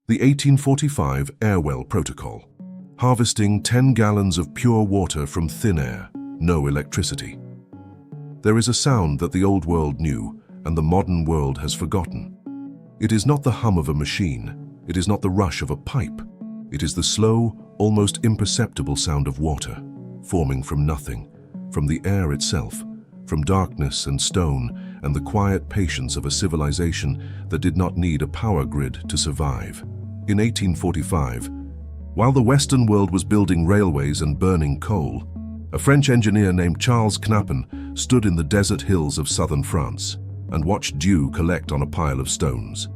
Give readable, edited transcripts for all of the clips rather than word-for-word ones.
The 1845 Airwell Protocol. Harvesting 10 gallons of pure water from thin air, no electricity. There is a sound that the old world knew and the modern world has forgotten. It is not the hum of a machine, it is not the rush of a pipe. It is the slow, almost imperceptible sound of water, forming from nothing, from the air itself, from darkness and stone and the quiet patience of a civilization that did not need a power grid to survive. In 1845, while the Western world was building railways and burning coal, a French engineer named Charles Knapen stood in the desert hills of southern France and watched dew collect on a pile of stones.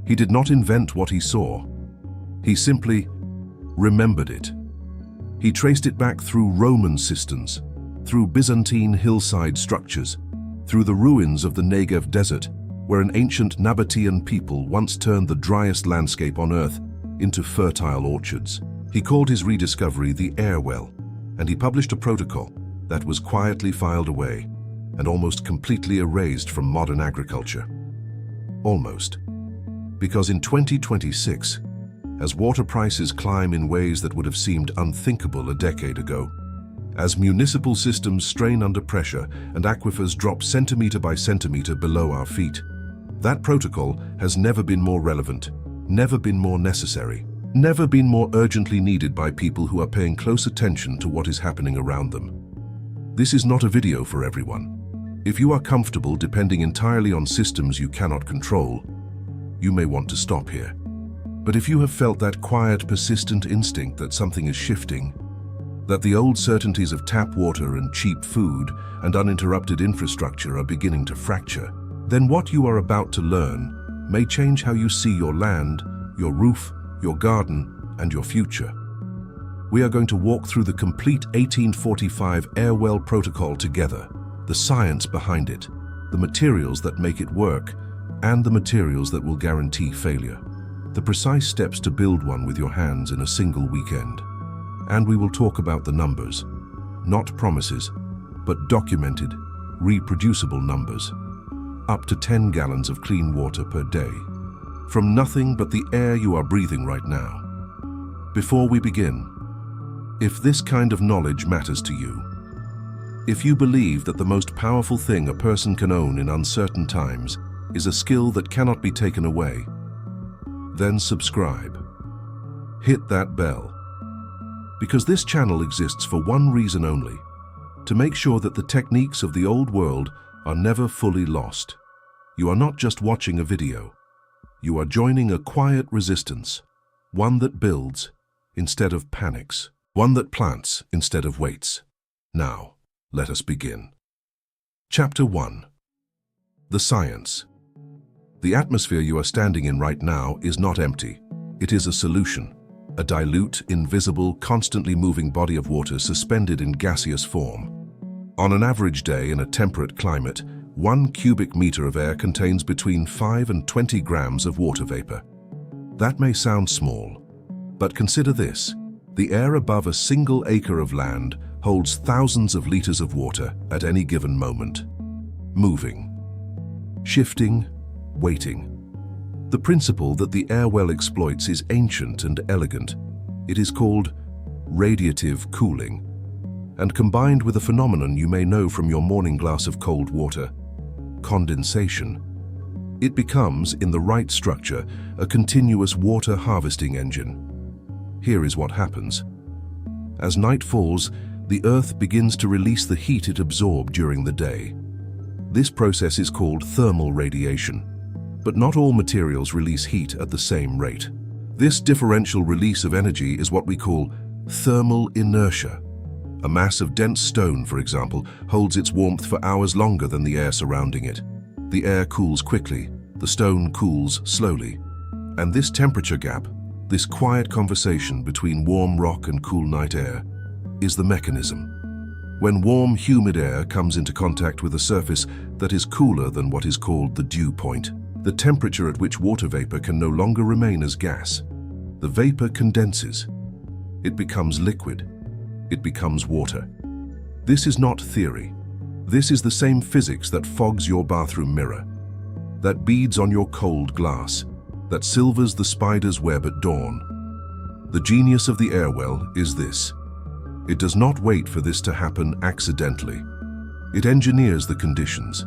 He did not invent what he saw. He simply remembered it. He traced it back through Roman cisterns, through Byzantine hillside structures, through the ruins of the Negev Desert, where an ancient Nabataean people once turned the driest landscape on earth into fertile orchards. He called his rediscovery the Airwell, and he published a protocol that was quietly filed away and almost completely erased from modern agriculture. Almost. Because in 2026, as water prices climb in ways that would have seemed unthinkable a decade ago, as municipal systems strain under pressure and aquifers drop centimeter by centimeter below our feet, that protocol has never been more relevant, never been more necessary, never been more urgently needed by people who are paying close attention to what is happening around them. This is not a video for everyone. If you are comfortable depending entirely on systems you cannot control, you may want to stop here. But if you have felt that quiet, persistent instinct that something is shifting, that the old certainties of tap water and cheap food and uninterrupted infrastructure are beginning to fracture, then what you are about to learn may change how you see your land, your roof, your garden, and your future. We are going to walk through the complete 1845 Airwell Protocol together, the science behind it, the materials that make it work, and the materials that will guarantee failure. The precise steps to build one with your hands in a single weekend. And we will talk about the numbers, not promises, but documented, reproducible numbers. Up to 10 gallons of clean water per day, from nothing but the air you are breathing right now. Before we begin, if this kind of knowledge matters to you, if you believe that the most powerful thing a person can own in uncertain times is a skill that cannot be taken away, then subscribe. Hit that bell. Because this channel exists for one reason only, to make sure that the techniques of the old world are never fully lost. You are not just watching a video. You are joining a quiet resistance, one that builds instead of panics, one that plants instead of waits. Now, let us begin. Chapter 1. The Science. The atmosphere you are standing in right now is not empty. It is a solution, a dilute, invisible, constantly moving body of water suspended in gaseous form. On an average day in a temperate climate, 1 cubic meter of air contains between 5 and 20 grams of water vapor. That may sound small, but consider this. The air above a single acre of land holds thousands of liters of water at any given moment. Moving, shifting, waiting. The principle that the Airwell exploits is ancient and elegant. It is called radiative cooling, and combined with a phenomenon you may know from your morning glass of cold water, condensation, it becomes, in the right structure, a continuous water harvesting engine. Here is what happens. As night falls, the Earth begins to release the heat it absorbed during the day. This process is called thermal radiation, but not all materials release heat at the same rate. This differential release of energy is what we call thermal inertia. A mass of dense stone, for example, holds its warmth for hours longer than the air surrounding it. The air cools quickly, the stone cools slowly. And this temperature gap, this quiet conversation between warm rock and cool night air, is the mechanism. When warm, humid air comes into contact with a surface that is cooler than what is called the dew point, the temperature at which water vapor can no longer remain as gas. The vapor condenses. It becomes liquid. It becomes water. This is not theory. This is the same physics that fogs your bathroom mirror, that beads on your cold glass, that silvers the spider's web at dawn. The genius of the air well is this. It does not wait for this to happen accidentally. It engineers the conditions.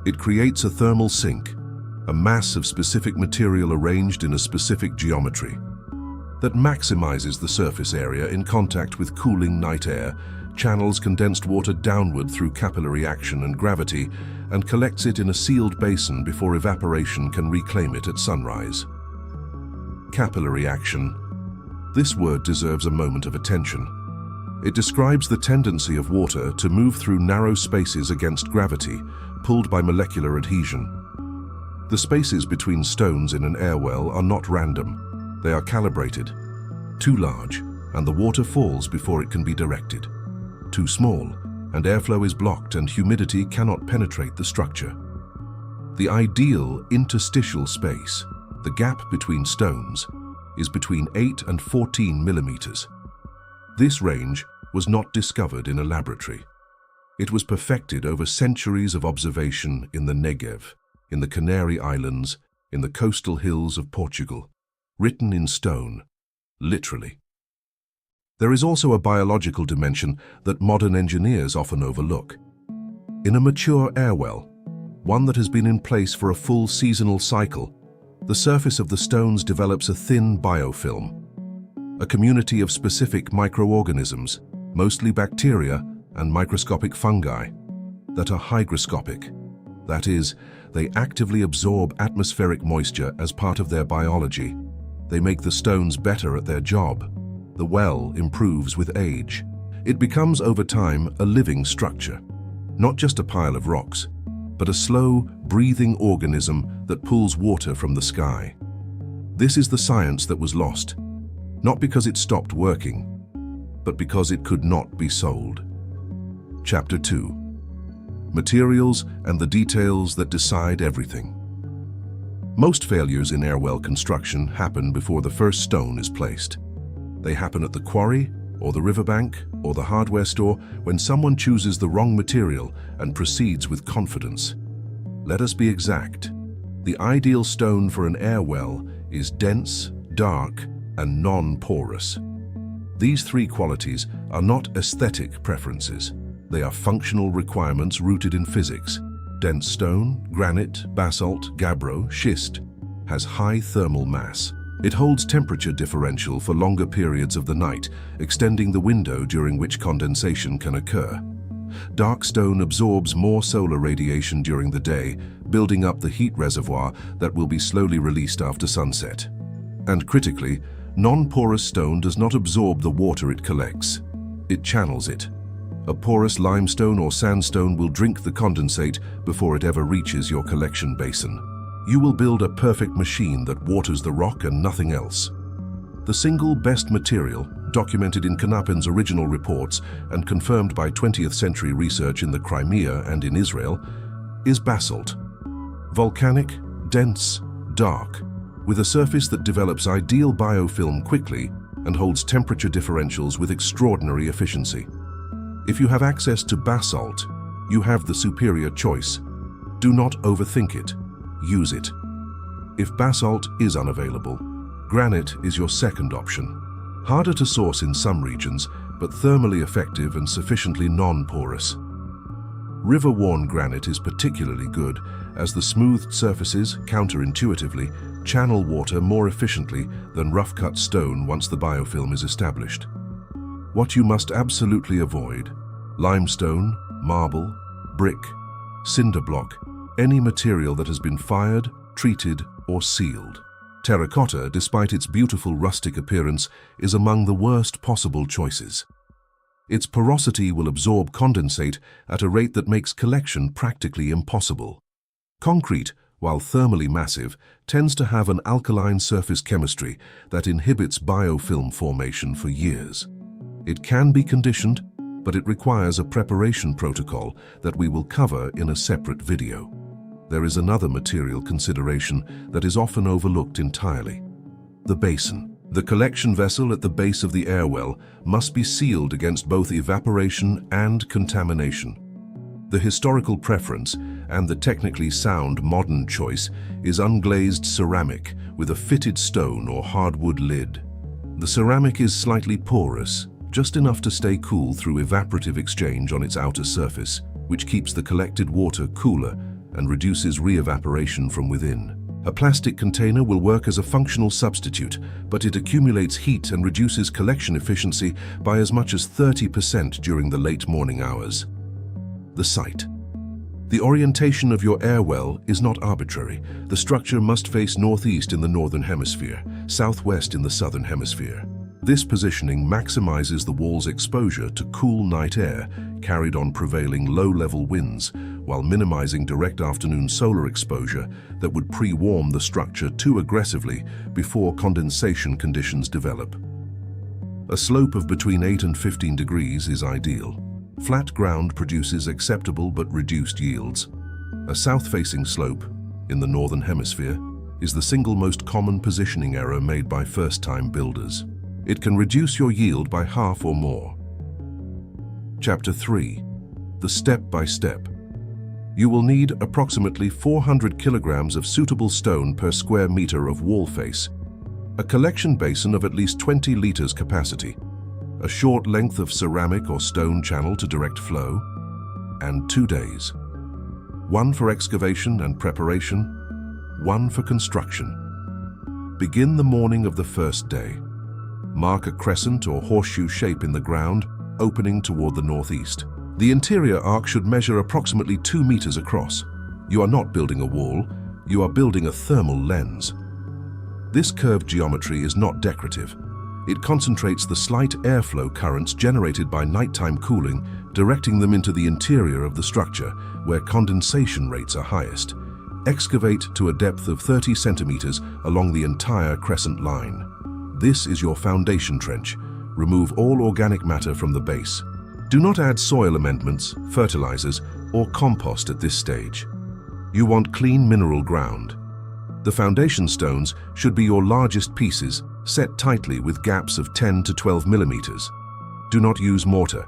It creates a thermal sink, a mass of specific material arranged in a specific geometry, that maximizes the surface area in contact with cooling night air, channels condensed water downward through capillary action and gravity, and collects it in a sealed basin before evaporation can reclaim it at sunrise. Capillary action. This word deserves a moment of attention. It describes the tendency of water to move through narrow spaces against gravity, pulled by molecular adhesion. The spaces between stones in an air well are not random. They are calibrated. Too large, and the water falls before it can be directed. Too small, and airflow is blocked and humidity cannot penetrate the structure. The ideal interstitial space, the gap between stones, is between 8 and 14 millimeters. This range was not discovered in a laboratory. It was perfected over centuries of observation in the Negev, in the Canary Islands, in the coastal hills of Portugal, written in stone, literally. There is also a biological dimension that modern engineers often overlook. In a mature air well, one that has been in place for a full seasonal cycle, the surface of the stones develops a thin biofilm, a community of specific microorganisms, mostly bacteria and microscopic fungi, that are hygroscopic. That is, they actively absorb atmospheric moisture as part of their biology. They make the stones better at their job. The well improves with age. It becomes over time a living structure, not just a pile of rocks, but a slow, breathing organism that pulls water from the sky. This is the science that was lost, not because it stopped working, but because it could not be sold. Chapter 2. Materials and the details that decide everything. Most failures in air well construction happen before the first stone is placed. They happen at the quarry, or the riverbank, or the hardware store when someone chooses the wrong material and proceeds with confidence. Let us be exact. The ideal stone for an air well is dense, dark, and non-porous. These three qualities are not aesthetic preferences. They are functional requirements rooted in physics. Dense stone, granite, basalt, gabbro, schist, has high thermal mass. It holds temperature differential for longer periods of the night, extending the window during which condensation can occur. Dark stone absorbs more solar radiation during the day, building up the heat reservoir that will be slowly released after sunset. And critically, non-porous stone does not absorb the water it collects. It channels it. A porous limestone or sandstone will drink the condensate before it ever reaches your collection basin. You will build a perfect machine that waters the rock and nothing else. The single best material, documented in Knapen's original reports and confirmed by 20th century research in the Crimea and in Israel, is basalt. Volcanic, dense, dark, with a surface that develops ideal biofilm quickly and holds temperature differentials with extraordinary efficiency. If you have access to basalt, you have the superior choice. Do not overthink it. Use it. If basalt is unavailable, granite is your second option. Harder to source in some regions, but thermally effective and sufficiently non-porous. River-worn granite is particularly good, as the smoothed surfaces, counterintuitively, channel water more efficiently than rough-cut stone once the biofilm is established. What you must absolutely avoid: limestone, marble, brick, cinder block, any material that has been fired, treated, or sealed. Terracotta, despite its beautiful rustic appearance, is among the worst possible choices. Its porosity will absorb condensate at a rate that makes collection practically impossible. Concrete, while thermally massive, tends to have an alkaline surface chemistry that inhibits biofilm formation for years. It can be conditioned, but it requires a preparation protocol that we will cover in a separate video. There is another material consideration that is often overlooked entirely: the basin. The collection vessel at the base of the air well must be sealed against both evaporation and contamination. The historical preference, and the technically sound modern choice, is unglazed ceramic with a fitted stone or hardwood lid. The ceramic is slightly porous, just enough to stay cool through evaporative exchange on its outer surface, which keeps the collected water cooler and reduces re-evaporation from within. A plastic container will work as a functional substitute, but it accumulates heat and reduces collection efficiency by as much as 30% during the late morning hours. The site. The orientation of your air well is not arbitrary. The structure must face northeast in the northern hemisphere, southwest in the southern hemisphere. This positioning maximizes the wall's exposure to cool night air carried on prevailing low-level winds, while minimizing direct afternoon solar exposure that would pre-warm the structure too aggressively before condensation conditions develop. A slope of between 8 and 15 degrees is ideal. Flat ground produces acceptable but reduced yields. A south-facing slope, in the northern hemisphere, is the single most common positioning error made by first-time builders. It can reduce your yield by half or more. Chapter 3. The step-by-step. You will need approximately 400 kilograms of suitable stone per square meter of wall face, a collection basin of at least 20 liters capacity, a short length of ceramic or stone channel to direct flow, and 2 days. 1 for excavation and preparation, 1 for construction. Begin the morning of the first day. Mark a crescent or horseshoe shape in the ground, opening toward the northeast. The interior arc should measure approximately 2 meters across. You are not building a wall, you are building a thermal lens. This curved geometry is not decorative. It concentrates the slight airflow currents generated by nighttime cooling, directing them into the interior of the structure, where condensation rates are highest. Excavate to a depth of 30 centimeters along the entire crescent line. This is your foundation trench. Remove all organic matter from the base. Do not add soil amendments, fertilizers, or compost at this stage. You want clean mineral ground. The foundation stones should be your largest pieces, set tightly with gaps of 10 to 12 millimeters. Do not use mortar.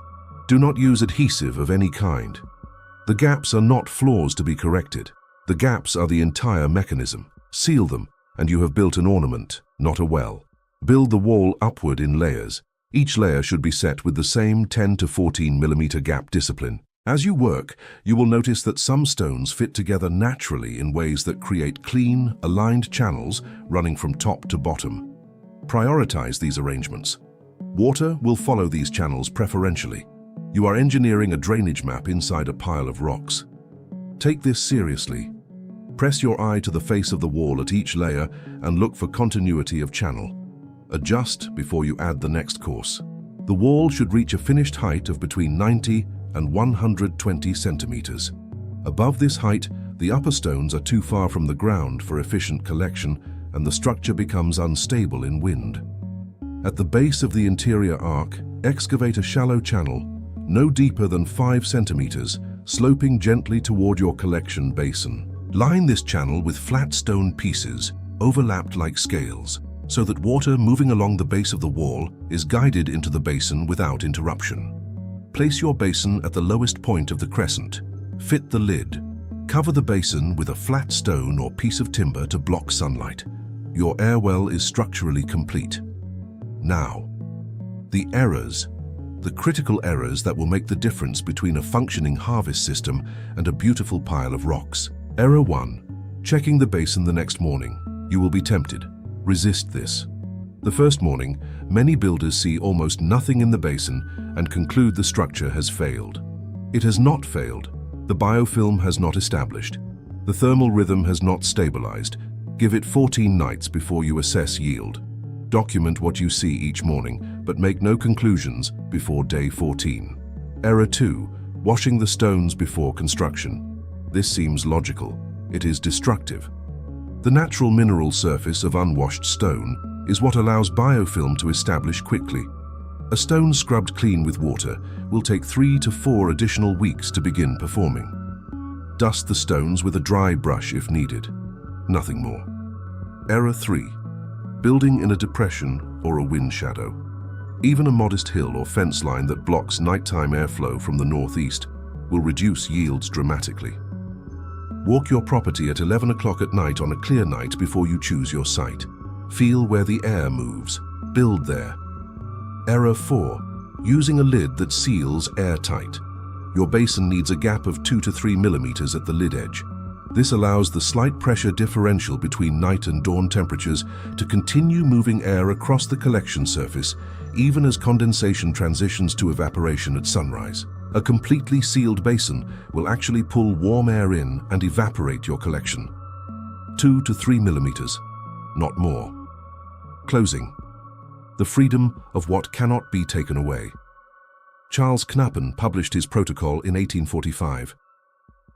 Do not use adhesive of any kind. The gaps are not flaws to be corrected. The gaps are the entire mechanism. Seal them, and you have built an ornament, not a well. Build the wall upward in layers. Each layer should be set with the same 10 to 14 millimeter gap discipline. As you work, you will notice that some stones fit together naturally in ways that create clean, aligned channels running from top to bottom. Prioritize these arrangements. Water will follow these channels preferentially. You are engineering a drainage map inside a pile of rocks. Take this seriously. Press your eye to the face of the wall at each layer and look for continuity of channel. Adjust before you add the next course. The wall should reach a finished height of between 90 and 120 centimeters. Above this height, the upper stones are too far from the ground for efficient collection, and the structure becomes unstable in wind. At the base of the interior arc, excavate a shallow channel, no deeper than 5 centimeters, sloping gently toward your collection basin. Line this channel with flat stone pieces, overlapped like scales, so that water moving along the base of the wall is guided into the basin without interruption. Place your basin at the lowest point of the crescent. Fit the lid. Cover the basin with a flat stone or piece of timber to block sunlight. Your air well is structurally complete. Now, the errors. The critical errors that will make the difference between a functioning harvest system and a beautiful pile of rocks. Error 1. Checking the basin the next morning. You will be tempted. Resist this. The first morning, many builders see almost nothing in the basin and conclude the structure has failed. It has not failed. The biofilm has not established. The thermal rhythm has not stabilized. Give it 14 nights before you assess yield. Document what you see each morning, but make no conclusions before day 14. Error 2. Washing the stones before construction. This seems logical. It is destructive. The natural mineral surface of unwashed stone is what allows biofilm to establish quickly. A stone scrubbed clean with water will take 3 to 4 additional weeks to begin performing. Dust the stones with a dry brush if needed. Nothing more. Error 3. Building in a depression or a wind shadow. Even a modest hill or fence line that blocks nighttime airflow from the northeast will reduce yields dramatically. Walk your property at 11 o'clock at night on a clear night before you choose your site. Feel where the air moves. Build there. Error 4. Using a lid that seals airtight. Your basin needs a gap of 2 to 3 millimeters at the lid edge. This allows the slight pressure differential between night and dawn temperatures to continue moving air across the collection surface, even as condensation transitions to evaporation at sunrise. A completely sealed basin will actually pull warm air in and evaporate your collection. 2 to 3 millimeters, not more. Closing. The freedom of what cannot be taken away. Charles Knapen published his protocol in 1845.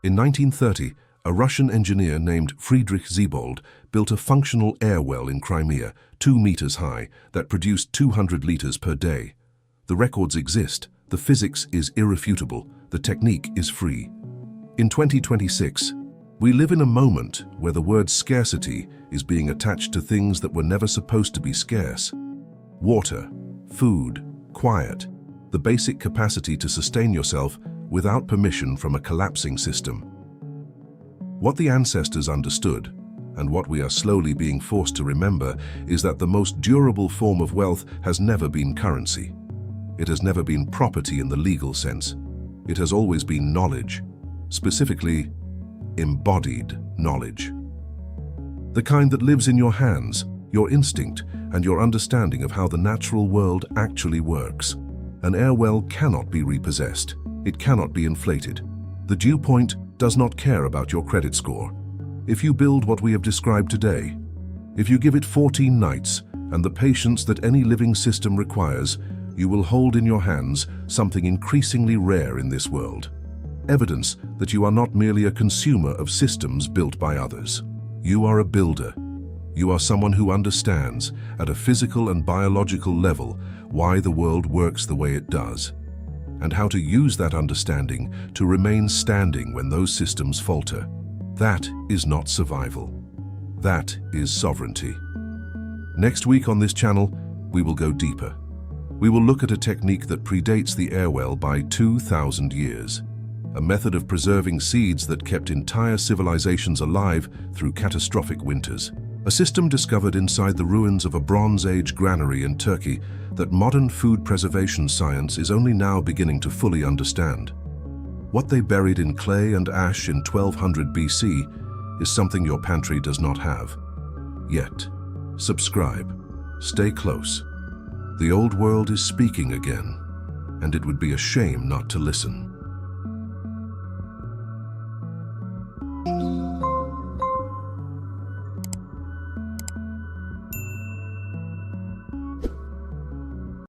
In 1930, a Russian engineer named Friedrich Siebold built a functional air well in Crimea, 2 meters high, that produced 200 liters per day. The records exist, the physics is irrefutable, the technique is free. In 2026, we live in a moment where the word scarcity is being attached to things that were never supposed to be scarce. Water, food, quiet, the basic capacity to sustain yourself without permission from a collapsing system. What the ancestors understood, and what we are slowly being forced to remember, is that the most durable form of wealth has never been currency. It has never been property in the legal sense. It has always been knowledge, specifically embodied knowledge. The kind that lives in your hands, your instinct, and your understanding of how the natural world actually works. An air well cannot be repossessed. It cannot be inflated. The dew point does not care about your credit score. If you build what we have described today, if you give it 14 nights and the patience that any living system requires, you will hold in your hands something increasingly rare in this world. Evidence that you are not merely a consumer of systems built by others. You are a builder. You are someone who understands, at a physical and biological level, why the world works the way it does, and how to use that understanding to remain standing when those systems falter. That is not survival. That is sovereignty. Next week on this channel, we will go deeper. We will look at a technique that predates the air well by 2,000 years. A method of preserving seeds that kept entire civilizations alive through catastrophic winters. A system discovered inside the ruins of a Bronze Age granary in Turkey that modern food preservation science is only now beginning to fully understand. What they buried in clay and ash in 1200 BC is something your pantry does not have. Yet, subscribe, stay close. The old world is speaking again, and it would be a shame not to listen.